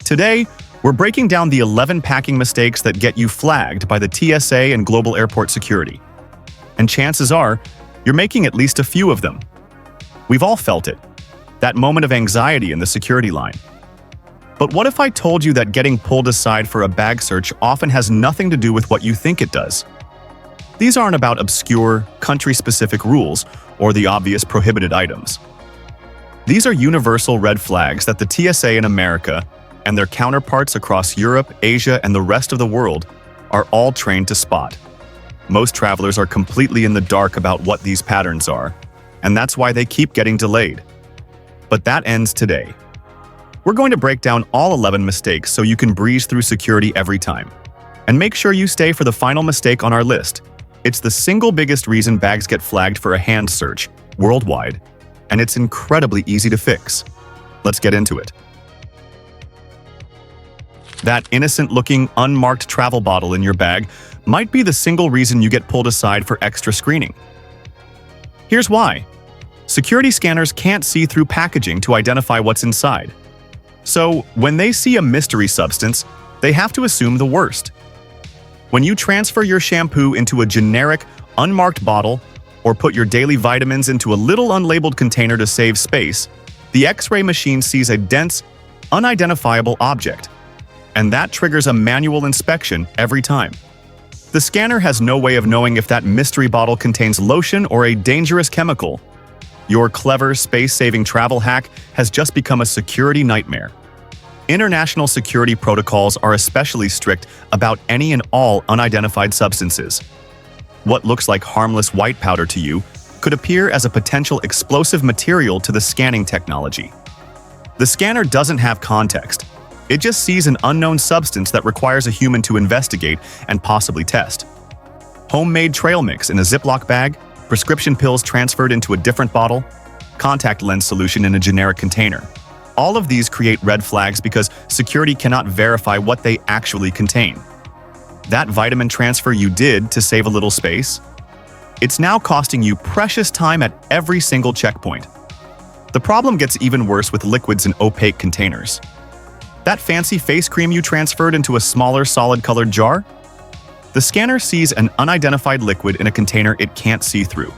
Today, we're breaking down the 11 packing mistakes that get you flagged by the TSA and global airport security. And chances are, you're making at least a few of them. We've all felt it, that moment of anxiety in the security line. But what if I told you that getting pulled aside for a bag search often has nothing to do with what you think it does? These aren't about obscure, country-specific rules or the obvious prohibited items. These are universal red flags that the TSA in America and their counterparts across Europe, Asia, and the rest of the world are all trained to spot. Most travelers are completely in the dark about what these patterns are, and that's why they keep getting delayed. But that ends today. We're going to break down all 11 mistakes so you can breeze through security every time. And make sure you stay for the final mistake on our list. It's the single biggest reason bags get flagged for a hand search worldwide, and it's incredibly easy to fix. Let's get into it. That innocent-looking, unmarked travel bottle in your bag might be the single reason you get pulled aside for extra screening. Here's why. Security scanners can't see through packaging to identify what's inside. So, when they see a mystery substance, they have to assume the worst. When you transfer your shampoo into a generic, unmarked bottle, or put your daily vitamins into a little unlabeled container to save space, the X-ray machine sees a dense, unidentifiable object. And that triggers a manual inspection every time. The scanner has no way of knowing if that mystery bottle contains lotion or a dangerous chemical. Your clever, space-saving travel hack has just become a security nightmare. International security protocols are especially strict about any and all unidentified substances. What looks like harmless white powder to you could appear as a potential explosive material to the scanning technology. The scanner doesn't have context. It just sees an unknown substance that requires a human to investigate and possibly test. Homemade trail mix in a Ziploc bag, prescription pills transferred into a different bottle, contact lens solution in a generic container. All of these create red flags because security cannot verify what they actually contain. That vitamin transfer you did to save a little space? It's now costing you precious time at every single checkpoint. The problem gets even worse with liquids in opaque containers. That fancy face cream you transferred into a smaller, solid-colored jar? The scanner sees an unidentified liquid in a container it can't see through.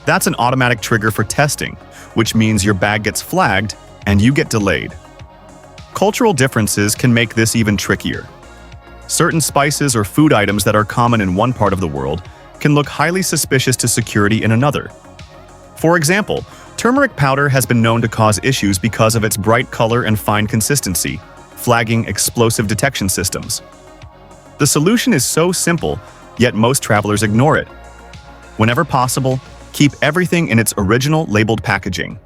That's an automatic trigger for testing, which means your bag gets flagged and you get delayed. Cultural differences can make this even trickier. Certain spices or food items that are common in one part of the world can look highly suspicious to security in another. For example, turmeric powder has been known to cause issues because of its bright color and fine consistency, flagging explosive detection systems. The solution is so simple, yet most travelers ignore it. Whenever possible, keep everything in its original labeled packaging.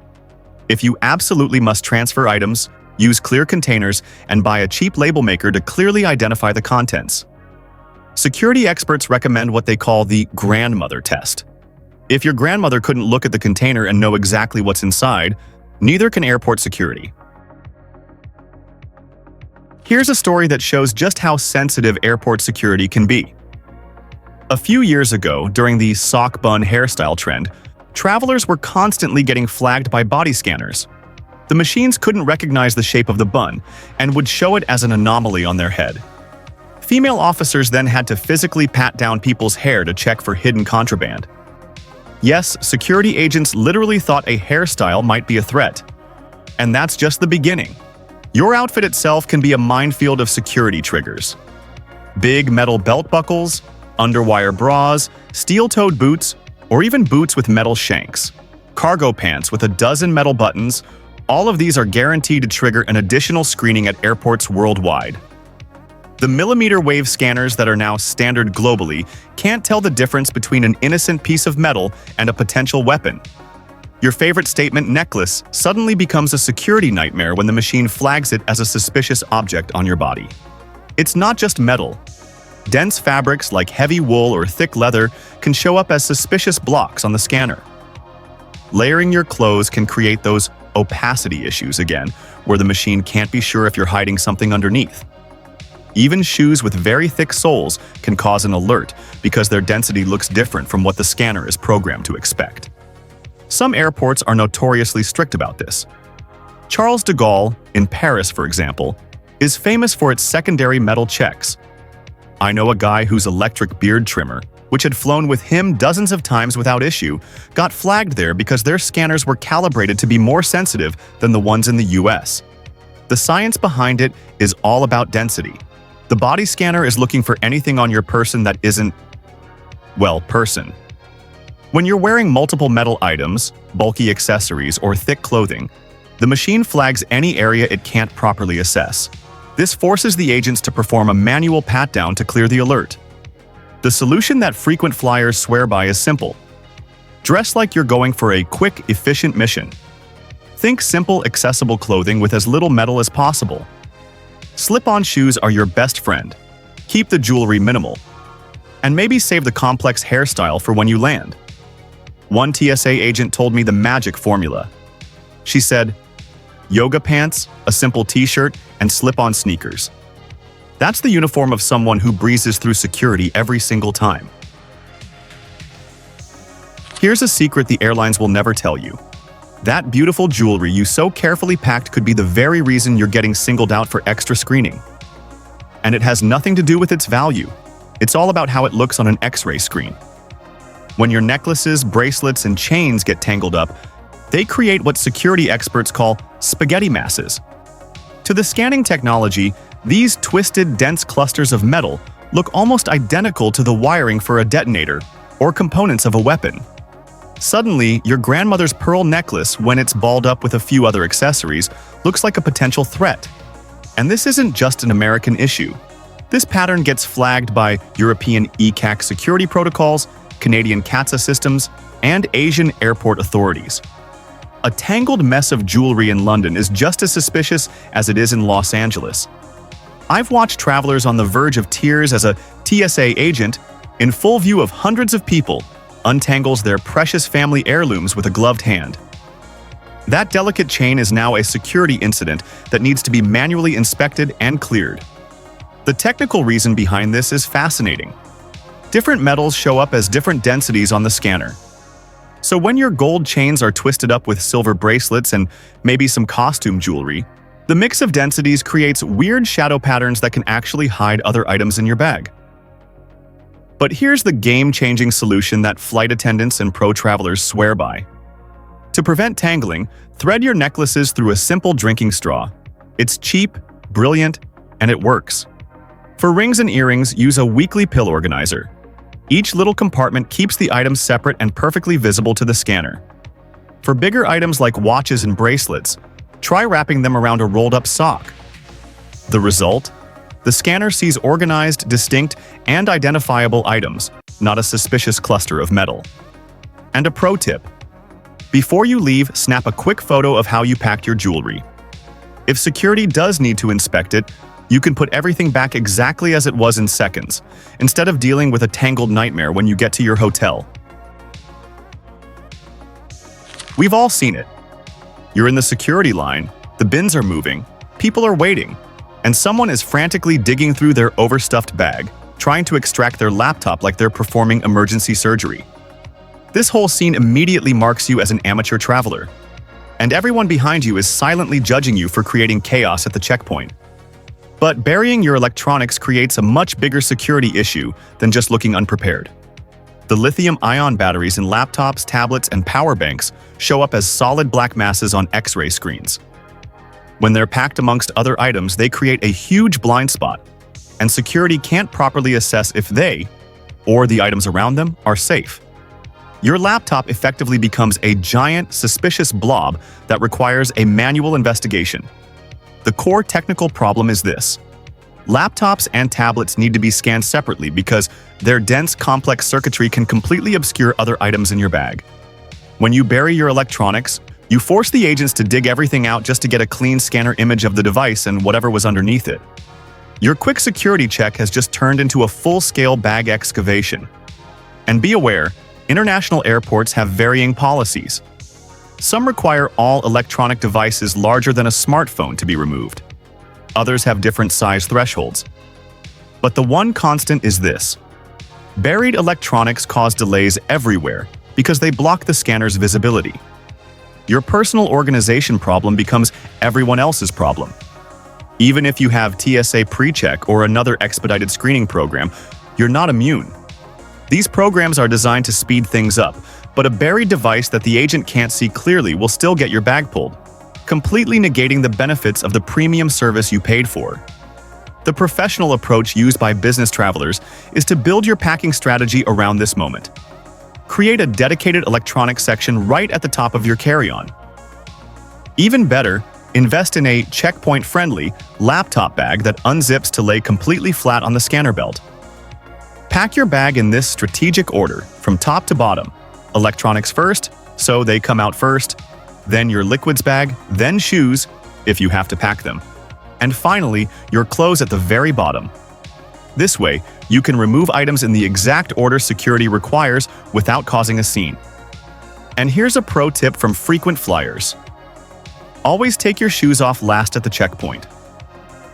If you absolutely must transfer items, use clear containers and buy a cheap label maker to clearly identify the contents. Security experts recommend what they call the grandmother test. If your grandmother couldn't look at the container and know exactly what's inside, neither can airport security. Here's a story that shows just how sensitive airport security can be. A few years ago, during the sock bun hairstyle trend, travelers were constantly getting flagged by body scanners. The machines couldn't recognize the shape of the bun and would show it as an anomaly on their head. Female officers then had to physically pat down people's hair to check for hidden contraband. Yes, security agents literally thought a hairstyle might be a threat. And that's just the beginning. Your outfit itself can be a minefield of security triggers. Big metal belt buckles, underwire bras, steel-toed boots, or even boots with metal shanks. Cargo pants with a dozen metal buttons, all of these are guaranteed to trigger an additional screening at airports worldwide. The millimeter wave scanners that are now standard globally can't tell the difference between an innocent piece of metal and a potential weapon. Your favorite statement necklace suddenly becomes a security nightmare when the machine flags it as a suspicious object on your body. It's not just metal. Dense fabrics like heavy wool or thick leather can show up as suspicious blocks on the scanner. Layering your clothes can create those opacity issues again, where the machine can't be sure if you're hiding something underneath. Even shoes with very thick soles can cause an alert because their density looks different from what the scanner is programmed to expect. Some airports are notoriously strict about this. Charles de Gaulle, in Paris, for example, is famous for its secondary metal checks. I know a guy whose electric beard trimmer, which had flown with him dozens of times without issue, got flagged there because their scanners were calibrated to be more sensitive than the ones in the US. The science behind it is all about density. The body scanner is looking for anything on your person that isn't, well, person. When you're wearing multiple metal items, bulky accessories, or thick clothing, the machine flags any area it can't properly assess. This forces the agents to perform a manual pat-down to clear the alert. The solution that frequent flyers swear by is simple. Dress like you're going for a quick, efficient mission. Think simple, accessible clothing with as little metal as possible. Slip-on shoes are your best friend. Keep the jewelry minimal. And maybe save the complex hairstyle for when you land. One TSA agent told me the magic formula. She said, yoga pants, a simple t-shirt, and slip-on sneakers. That's the uniform of someone who breezes through security every single time. Here's a secret the airlines will never tell you. That beautiful jewelry you so carefully packed could be the very reason you're getting singled out for extra screening. And it has nothing to do with its value. It's all about how it looks on an X-ray screen. When your necklaces, bracelets, and chains get tangled up, they create what security experts call spaghetti masses. To the scanning technology, these twisted, dense clusters of metal look almost identical to the wiring for a detonator or components of a weapon. Suddenly, your grandmother's pearl necklace, when it's balled up with a few other accessories, looks like a potential threat. And this isn't just an American issue. This pattern gets flagged by European ECAC security protocols, Canadian CATSA systems, and Asian airport authorities. A tangled mess of jewelry in London is just as suspicious as it is in Los Angeles. I've watched travelers on the verge of tears as a TSA agent, in full view of hundreds of people, untangles their precious family heirlooms with a gloved hand. That delicate chain is now a security incident that needs to be manually inspected and cleared. The technical reason behind this is fascinating. Different metals show up as different densities on the scanner. So when your gold chains are twisted up with silver bracelets and maybe some costume jewelry, the mix of densities creates weird shadow patterns that can actually hide other items in your bag. But here's the game-changing solution that flight attendants and pro travelers swear by. To prevent tangling, thread your necklaces through a simple drinking straw. It's cheap, brilliant, and it works. For rings and earrings, use a weekly pill organizer. Each little compartment keeps the items separate and perfectly visible to the scanner. For bigger items like watches and bracelets, try wrapping them around a rolled-up sock. The result? The scanner sees organized, distinct, and identifiable items, not a suspicious cluster of metal. And a pro tip: before you leave, snap a quick photo of how you packed your jewelry. If security does need to inspect it, you can put everything back exactly as it was in seconds, instead of dealing with a tangled nightmare when you get to your hotel. We've all seen it. You're in the security line, the bins are moving, people are waiting, and someone is frantically digging through their overstuffed bag, trying to extract their laptop like they're performing emergency surgery. This whole scene immediately marks you as an amateur traveler, and everyone behind you is silently judging you for creating chaos at the checkpoint. But burying your electronics creates a much bigger security issue than just looking unprepared. The lithium-ion batteries in laptops, tablets, and power banks show up as solid black masses on X-ray screens. When they're packed amongst other items, they create a huge blind spot, and security can't properly assess if they, or the items around them, are safe. Your laptop effectively becomes a giant, suspicious blob that requires a manual investigation. The core technical problem is this: laptops and tablets need to be scanned separately because their dense, complex circuitry can completely obscure other items in your bag. When you bury your electronics, you force the agents to dig everything out just to get a clean scanner image of the device and whatever was underneath it. Your quick security check has just turned into a full-scale bag excavation. And be aware, international airports have varying policies. Some require all electronic devices larger than a smartphone to be removed. Others have different size thresholds. But the one constant is this: buried electronics cause delays everywhere because they block the scanner's visibility. Your personal organization problem becomes everyone else's problem. Even if you have TSA PreCheck or another expedited screening program, you're not immune. These programs are designed to speed things up, but a buried device that the agent can't see clearly will still get your bag pulled, completely negating the benefits of the premium service you paid for. The professional approach used by business travelers is to build your packing strategy around this moment. Create a dedicated electronics section right at the top of your carry-on. Even better, invest in a checkpoint-friendly laptop bag that unzips to lay completely flat on the scanner belt. Pack your bag in this strategic order, from top to bottom. Electronics first, so they come out first, then your liquids bag, then shoes, if you have to pack them, and finally, your clothes at the very bottom. This way, you can remove items in the exact order security requires without causing a scene. And here's a pro tip from frequent flyers. Always take your shoes off last at the checkpoint.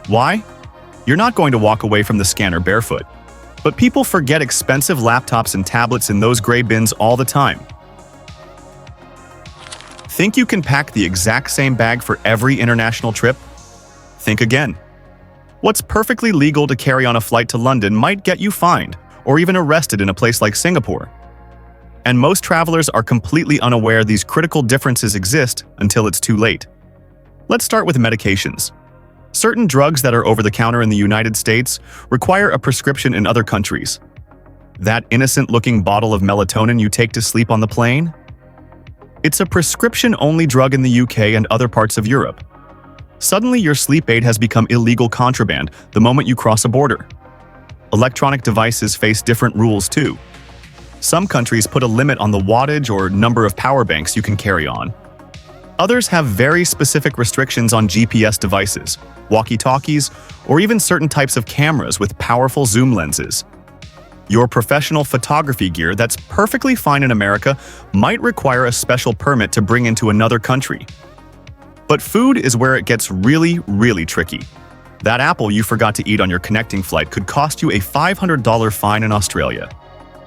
Why? You're not going to walk away from the scanner barefoot. But people forget expensive laptops and tablets in those gray bins all the time. Think you can pack the exact same bag for every international trip? Think again. What's perfectly legal to carry on a flight to London might get you fined or even arrested in a place like Singapore. And most travelers are completely unaware these critical differences exist until it's too late. Let's start with medications. Certain drugs that are over-the-counter in the United States require a prescription in other countries. That innocent-looking bottle of melatonin you take to sleep on the plane? It's a prescription-only drug in the UK and other parts of Europe. Suddenly, your sleep aid has become illegal contraband the moment you cross a border. Electronic devices face different rules too. Some countries put a limit on the wattage or number of power banks you can carry on. Others have very specific restrictions on GPS devices, walkie-talkies, or even certain types of cameras with powerful zoom lenses. Your professional photography gear that's perfectly fine in America might require a special permit to bring into another country. But food is where it gets really, really tricky. That apple you forgot to eat on your connecting flight could cost you a $500 fine in Australia.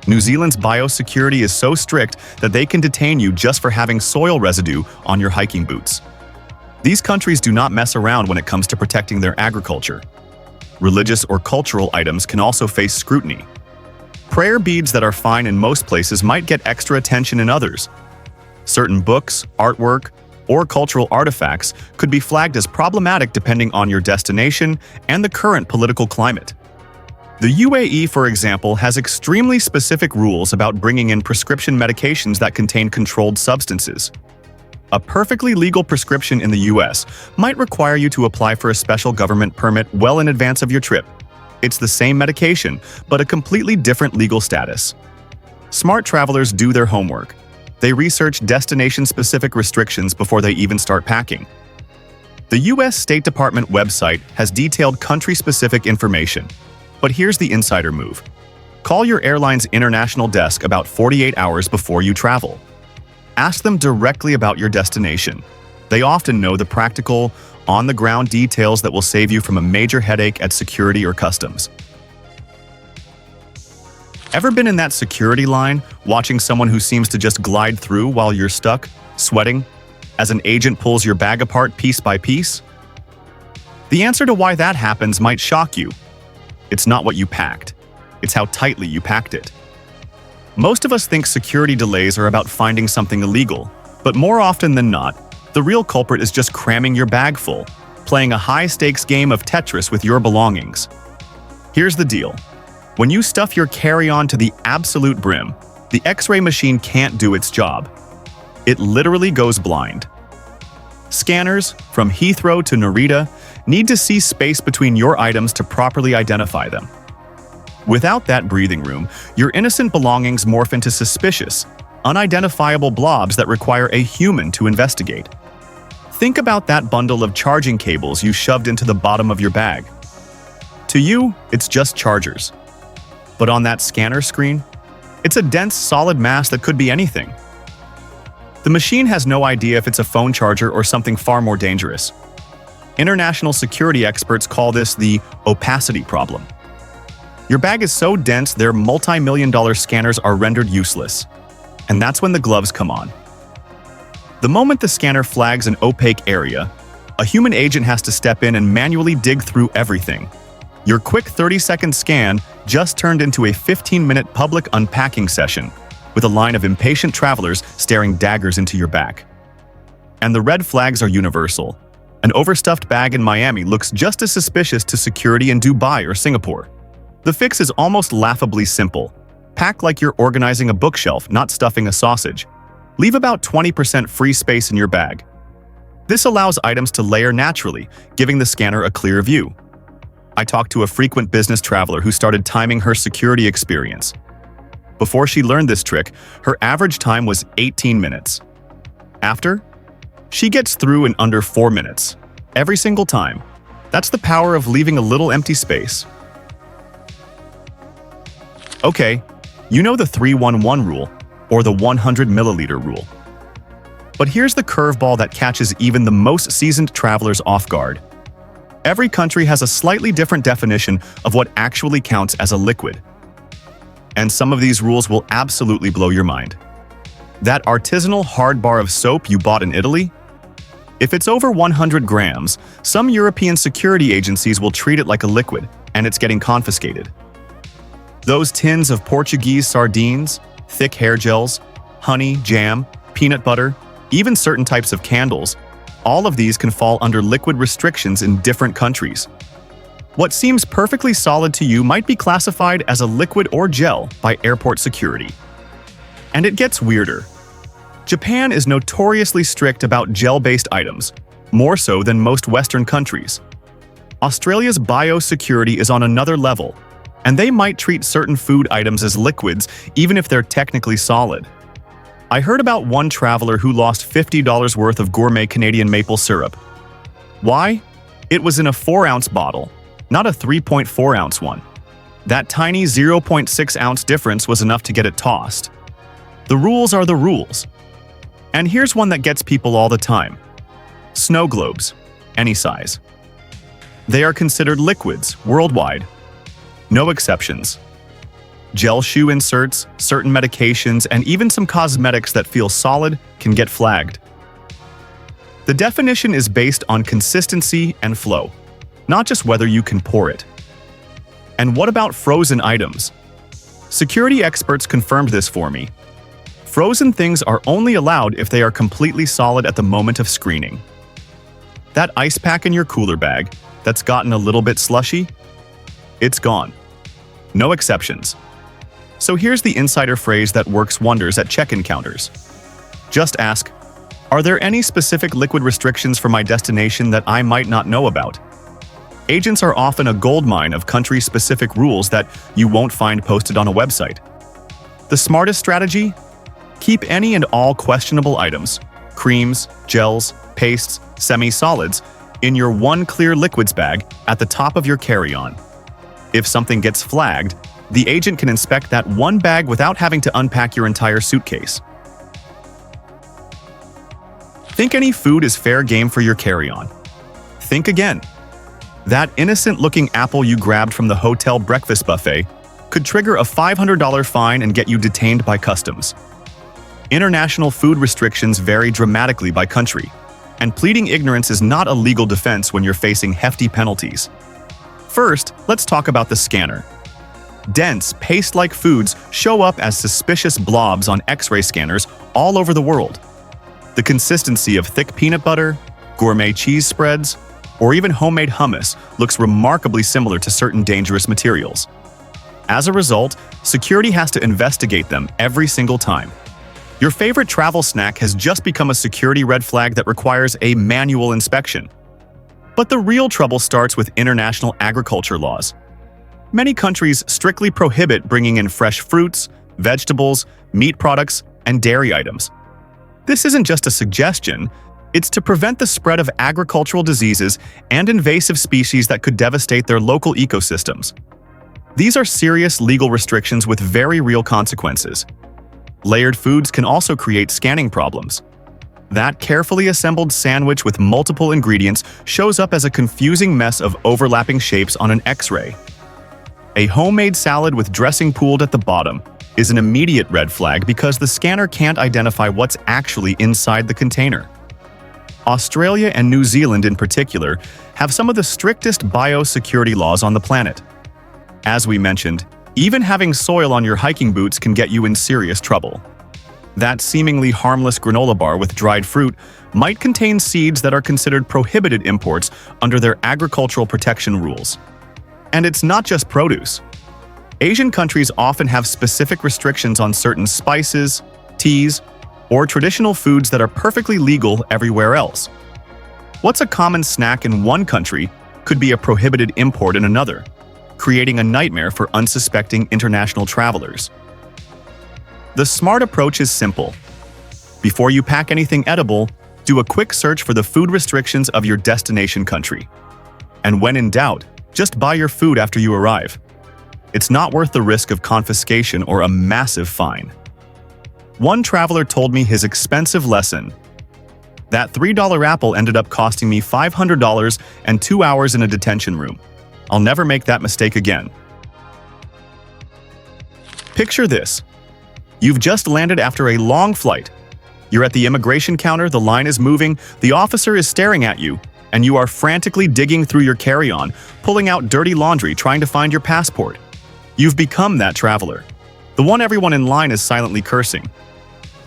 New Zealand's biosecurity is so strict that they can detain you just for having soil residue on your hiking boots. These countries do not mess around when it comes to protecting their agriculture. Religious or cultural items can also face scrutiny. Prayer beads that are fine in most places might get extra attention in others. Certain books, artwork, or cultural artifacts could be flagged as problematic depending on your destination and the current political climate. The UAE, for example, has extremely specific rules about bringing in prescription medications that contain controlled substances. A perfectly legal prescription in the US might require you to apply for a special government permit well in advance of your trip. It's the same medication, but a completely different legal status. Smart travelers do their homework. They research destination-specific restrictions before they even start packing. The US State Department website has detailed country-specific information. But here's the insider move. Call your airline's international desk about 48 hours before you travel. Ask them directly about your destination. They often know the practical, on-the-ground details that will save you from a major headache at security or customs. Ever been in that security line, watching someone who seems to just glide through while you're stuck, sweating, as an agent pulls your bag apart piece by piece? The answer to why that happens might shock you. It's not what you packed. It's how tightly you packed it. Most of us think security delays are about finding something illegal, but more often than not, the real culprit is just cramming your bag full, playing a high-stakes game of Tetris with your belongings. Here's the deal. When you stuff your carry-on to the absolute brim, the X-ray machine can't do its job. It literally goes blind. Scanners, from Heathrow to Narita, need to see space between your items to properly identify them. Without that breathing room, your innocent belongings morph into suspicious, unidentifiable blobs that require a human to investigate. Think about that bundle of charging cables you shoved into the bottom of your bag. To you, it's just chargers. But on that scanner screen, it's a dense, solid mass that could be anything. The machine has no idea if it's a phone charger or something far more dangerous. International security experts call this the opacity problem. Your bag is so dense their multi-million-dollar scanners are rendered useless. And that's when the gloves come on. The moment the scanner flags an opaque area, A human agent has to step in and manually dig through everything. Your quick 30-second scan just turned into a 15-minute public unpacking session, with a line of impatient travelers staring daggers into your back. And the red flags are universal. An overstuffed bag in Miami looks just as suspicious to security in Dubai or Singapore. The fix is almost laughably simple. Pack like you're organizing a bookshelf, not stuffing a sausage. Leave about 20% free space in your bag. This allows items to layer naturally, giving the scanner a clear view. I talked to a frequent business traveler who started timing her security experience. Before she learned this trick, her average time was 18 minutes. After, she gets through in under 4 minutes. Every single time. That's the power of leaving a little empty space. Okay, you know the 3-1-1 rule, or the 100 milliliter rule. But here's the curveball that catches even the most seasoned travelers off guard. Every country has a slightly different definition of what actually counts as a liquid. And some of these rules will absolutely blow your mind. That artisanal hard bar of soap you bought in Italy? If it's over 100 grams, some European security agencies will treat it like a liquid, and it's getting confiscated. Those tins of Portuguese sardines, thick hair gels, honey, jam, peanut butter, even certain types of candles, all of these can fall under liquid restrictions in different countries. What seems perfectly solid to you might be classified as a liquid or gel by airport security. And it gets weirder. Japan is notoriously strict about gel-based items, more so than most Western countries. Australia's biosecurity is on another level, and they might treat certain food items as liquids even if they're technically solid. I heard about one traveler who lost $50 worth of gourmet Canadian maple syrup. Why? It was in a 4-ounce bottle, not a 3.4-ounce one. That tiny 0.6-ounce difference was enough to get it tossed. The rules are the rules. And here's one that gets people all the time. Snow globes, any size. They are considered liquids worldwide. No exceptions. Gel shoe inserts, certain medications, and even some cosmetics that feel solid can get flagged. The definition is based on consistency and flow, not just whether you can pour it. And what about frozen items? Security experts confirmed this for me. Frozen things are only allowed if they are completely solid at the moment of screening. That ice pack in your cooler bag that's gotten a little bit slushy? It's gone. No exceptions. So here's the insider phrase that works wonders at check-in counters. Just ask, are there any specific liquid restrictions for my destination that I might not know about? Agents are often a goldmine of country-specific rules that you won't find posted on a website. The smartest strategy? Keep any and all questionable items, creams, gels, pastes, semi-solids, in your one clear liquids bag at the top of your carry-on. If something gets flagged, the agent can inspect that one bag without having to unpack your entire suitcase. Think any food is fair game for your carry-on? Think again. That innocent-looking apple you grabbed from the hotel breakfast buffet could trigger a $500 fine and get you detained by customs. International food restrictions vary dramatically by country, and pleading ignorance is not a legal defense when you're facing hefty penalties. First, let's talk about the scanner. Dense, paste-like foods show up as suspicious blobs on X-ray scanners all over the world. The consistency of thick peanut butter, gourmet cheese spreads, or even homemade hummus looks remarkably similar to certain dangerous materials. As a result, security has to investigate them every single time. Your favorite travel snack has just become a security red flag that requires a manual inspection. But the real trouble starts with international agriculture laws. Many countries strictly prohibit bringing in fresh fruits, vegetables, meat products, and dairy items. This isn't just a suggestion, it's to prevent the spread of agricultural diseases and invasive species that could devastate their local ecosystems. These are serious legal restrictions with very real consequences. Layered foods can also create scanning problems. That carefully assembled sandwich with multiple ingredients shows up as a confusing mess of overlapping shapes on an X-ray. A homemade salad with dressing pooled at the bottom is an immediate red flag because the scanner can't identify what's actually inside the container. Australia and New Zealand in particular have some of the strictest biosecurity laws on the planet. As we mentioned, even having soil on your hiking boots can get you in serious trouble. That seemingly harmless granola bar with dried fruit might contain seeds that are considered prohibited imports under their agricultural protection rules. And it's not just produce. Asian countries often have specific restrictions on certain spices, teas, or traditional foods that are perfectly legal everywhere else. What's a common snack in one country could be a prohibited import in another, creating a nightmare for unsuspecting international travelers. The smart approach is simple. Before you pack anything edible, do a quick search for the food restrictions of your destination country. And when in doubt, just buy your food after you arrive. It's not worth the risk of confiscation or a massive fine. One traveler told me his expensive lesson. That $3 apple ended up costing me $500 and 2 hours in a detention room. I'll never make that mistake again. Picture this. You've just landed after a long flight. You're at the immigration counter, the line is moving, the officer is staring at you, and you are frantically digging through your carry-on, pulling out dirty laundry, trying to find your passport. You've become that traveler, the one everyone in line is silently cursing.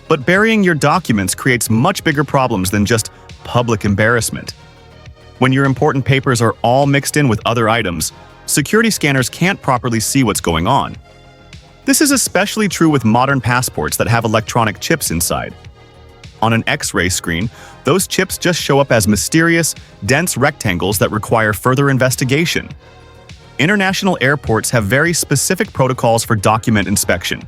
But burying your documents creates much bigger problems than just public embarrassment. When your important papers are all mixed in with other items, security scanners can't properly see what's going on. This is especially true with modern passports that have electronic chips inside. On an X-ray screen, those chips just show up as mysterious, dense rectangles that require further investigation. International airports have very specific protocols for document inspection.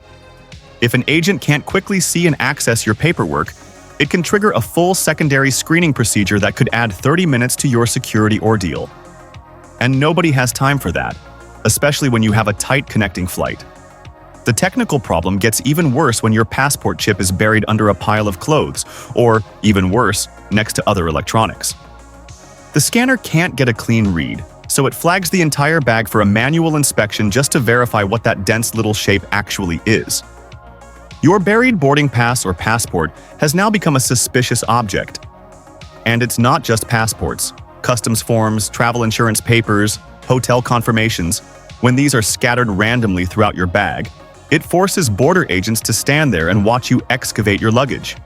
If an agent can't quickly see and access your paperwork, it can trigger a full secondary screening procedure that could add 30 minutes to your security ordeal. And nobody has time for that, especially when you have a tight connecting flight. The technical problem gets even worse when your passport chip is buried under a pile of clothes, or, even worse, next to other electronics. The scanner can't get a clean read, so it flags the entire bag for a manual inspection just to verify what that dense little shape actually is. Your buried boarding pass or passport has now become a suspicious object. And it's not just passports, customs forms, travel insurance papers, hotel confirmations. When these are scattered randomly throughout your bag, it forces border agents to stand there and watch you excavate your luggage.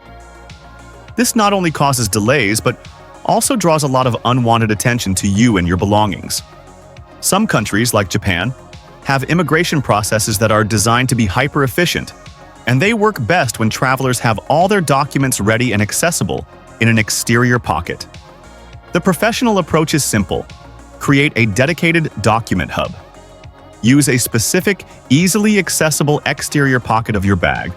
This not only causes delays, but also draws a lot of unwanted attention to you and your belongings. Some countries, like Japan, have immigration processes that are designed to be hyper-efficient, and they work best when travelers have all their documents ready and accessible in an exterior pocket. The professional approach is simple. Create a dedicated document hub. Use a specific, easily accessible exterior pocket of your bag,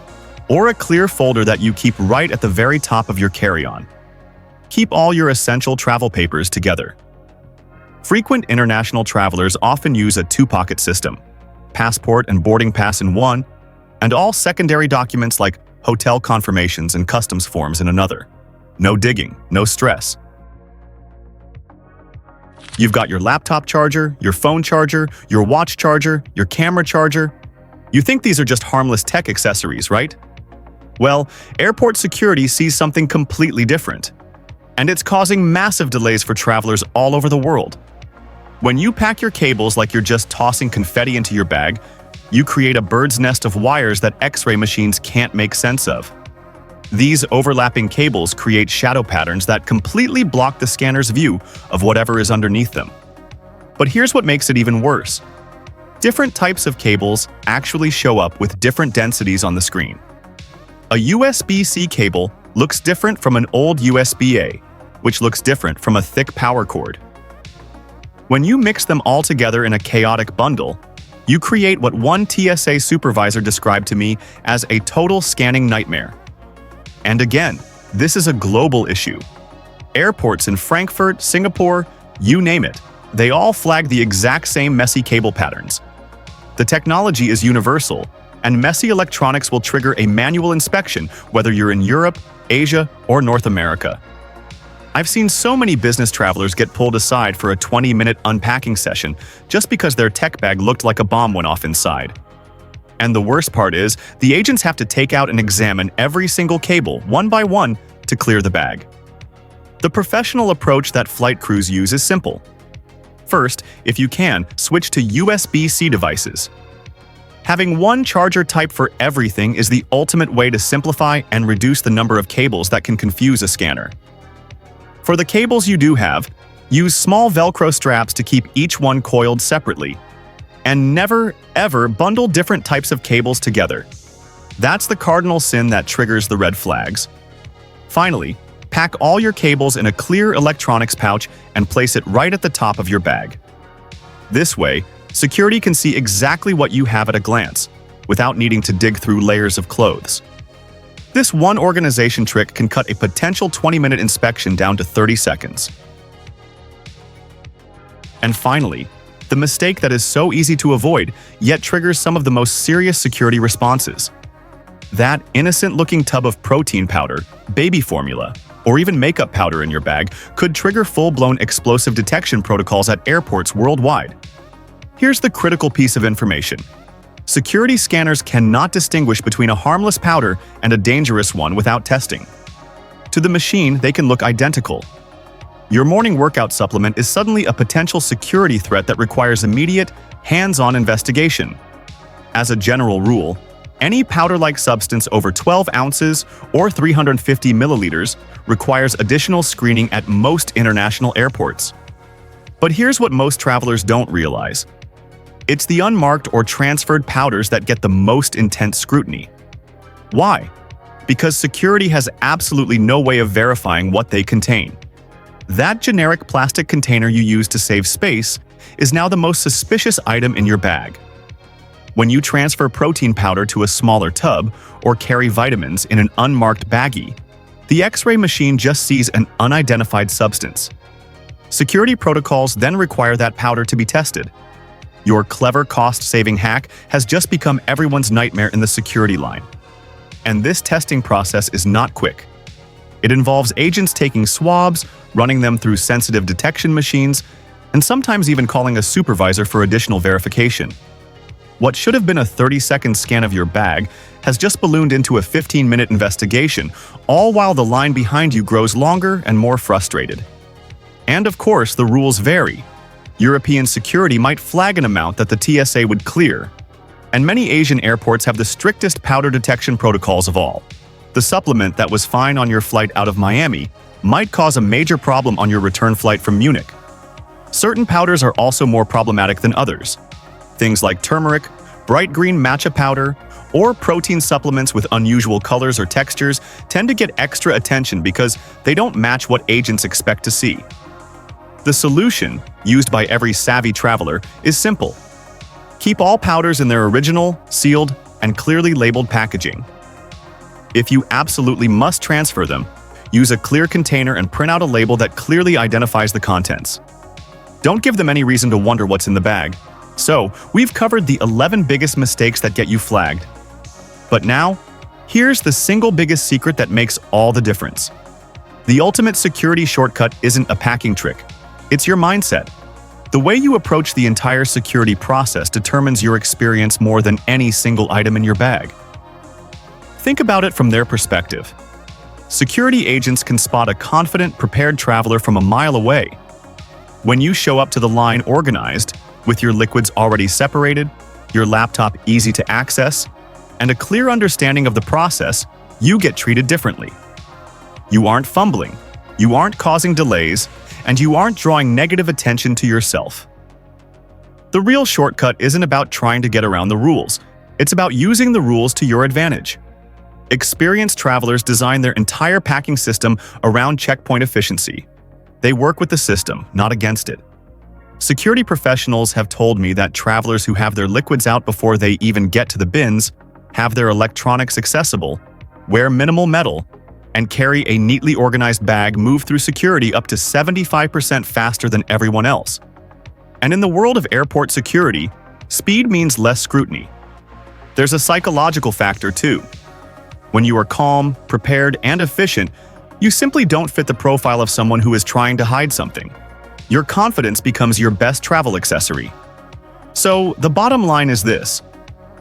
or a clear folder that you keep right at the very top of your carry-on. Keep all your essential travel papers together. Frequent international travelers often use a two-pocket system, passport and boarding pass in one, and all secondary documents like hotel confirmations and customs forms in another. No digging, no stress. You've got your laptop charger, your phone charger, your watch charger, your camera charger. You think these are just harmless tech accessories, right? Well, airport security sees something completely different. And it's causing massive delays for travelers all over the world. When you pack your cables like you're just tossing confetti into your bag, you create a bird's nest of wires that X-ray machines can't make sense of. These overlapping cables create shadow patterns that completely block the scanner's view of whatever is underneath them. But here's what makes it even worse. Different types of cables actually show up with different densities on the screen. A USB-C cable looks different from an old USB-A, which looks different from a thick power cord. When you mix them all together in a chaotic bundle, you create what one TSA supervisor described to me as a total scanning nightmare. And again, this is a global issue. Airports in Frankfurt, Singapore, you name it, they all flag the exact same messy cable patterns. The technology is universal, and messy electronics will trigger a manual inspection whether you're in Europe, Asia, or North America. I've seen so many business travelers get pulled aside for a 20-minute unpacking session just because their tech bag looked like a bomb went off inside. And the worst part is, the agents have to take out and examine every single cable, one by one, to clear the bag. The professional approach that flight crews use is simple. First, if you can, switch to USB-C devices. Having one charger type for everything is the ultimate way to simplify and reduce the number of cables that can confuse a scanner. For the cables you do have, use small Velcro straps to keep each one coiled separately. And never, ever bundle different types of cables together. That's the cardinal sin that triggers the red flags. Finally, pack all your cables in a clear electronics pouch and place it right at the top of your bag. This way, security can see exactly what you have at a glance, without needing to dig through layers of clothes. This one organization trick can cut a potential 20-minute inspection down to 30 seconds. And finally, the mistake that is so easy to avoid, yet triggers some of the most serious security responses. That innocent-looking tub of protein powder, baby formula, or even makeup powder in your bag could trigger full-blown explosive detection protocols at airports worldwide. Here's the critical piece of information. Security scanners cannot distinguish between a harmless powder and a dangerous one without testing. To the machine, they can look identical. Your morning workout supplement is suddenly a potential security threat that requires immediate, hands-on investigation. As a general rule, any powder-like substance over 12 ounces or 350 milliliters requires additional screening at most international airports. But here's what most travelers don't realize. It's the unmarked or transferred powders that get the most intense scrutiny. Why? Because security has absolutely no way of verifying what they contain. That generic plastic container you use to save space is now the most suspicious item in your bag. When you transfer protein powder to a smaller tub or carry vitamins in an unmarked baggie, the X-ray machine just sees an unidentified substance. Security protocols then require that powder to be tested. Your clever cost-saving hack has just become everyone's nightmare in the security line. And this testing process is not quick. It involves agents taking swabs, running them through sensitive detection machines, and sometimes even calling a supervisor for additional verification. What should have been a 30-second scan of your bag has just ballooned into a 15-minute investigation, all while the line behind you grows longer and more frustrated. And of course, the rules vary. European security might flag an amount that the TSA would clear, and many Asian airports have the strictest powder detection protocols of all. The supplement that was fine on your flight out of Miami might cause a major problem on your return flight from Munich. Certain powders are also more problematic than others. Things like turmeric, bright green matcha powder, or protein supplements with unusual colors or textures tend to get extra attention because they don't match what agents expect to see. The solution, used by every savvy traveler, is simple. Keep all powders in their original, sealed, and clearly labeled packaging. If you absolutely must transfer them, use a clear container and print out a label that clearly identifies the contents. Don't give them any reason to wonder what's in the bag. So, we've covered the 11 biggest mistakes that get you flagged. But now, here's the single biggest secret that makes all the difference. The ultimate security shortcut isn't a packing trick. It's your mindset. The way you approach the entire security process determines your experience more than any single item in your bag. Think about it from their perspective. Security agents can spot a confident, prepared traveler from a mile away. When you show up to the line organized, with your liquids already separated, your laptop easy to access, and a clear understanding of the process, you get treated differently. You aren't fumbling, you aren't causing delays, and you aren't drawing negative attention to yourself. The real shortcut isn't about trying to get around the rules. It's about using the rules to your advantage. Experienced travelers design their entire packing system around checkpoint efficiency. They work with the system, not against it. Security professionals have told me that travelers who have their liquids out before they even get to the bins, have their electronics accessible, wear minimal metal, and carry a neatly organized bag move through security up to 75% faster than everyone else. And in the world of airport security, speed means less scrutiny. There's a psychological factor too. When you are calm, prepared, and efficient, you simply don't fit the profile of someone who is trying to hide something. Your confidence becomes your best travel accessory. So, the bottom line is this: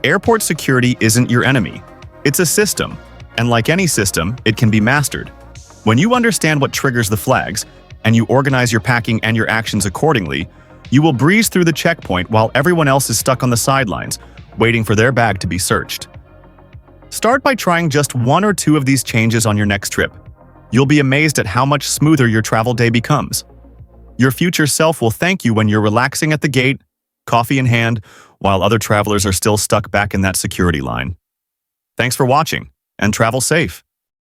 airport security isn't your enemy. It's a system, and like any system, it can be mastered. When you understand what triggers the flags, and you organize your packing and your actions accordingly, you will breeze through the checkpoint while everyone else is stuck on the sidelines, waiting for their bag to be searched. Start by trying just 1 or 2 of these changes on your next trip. You'll be amazed at how much smoother your travel day becomes. Your future self will thank you when you're relaxing at the gate, coffee in hand, while other travelers are still stuck back in that security line. Thanks for watching, and travel safe.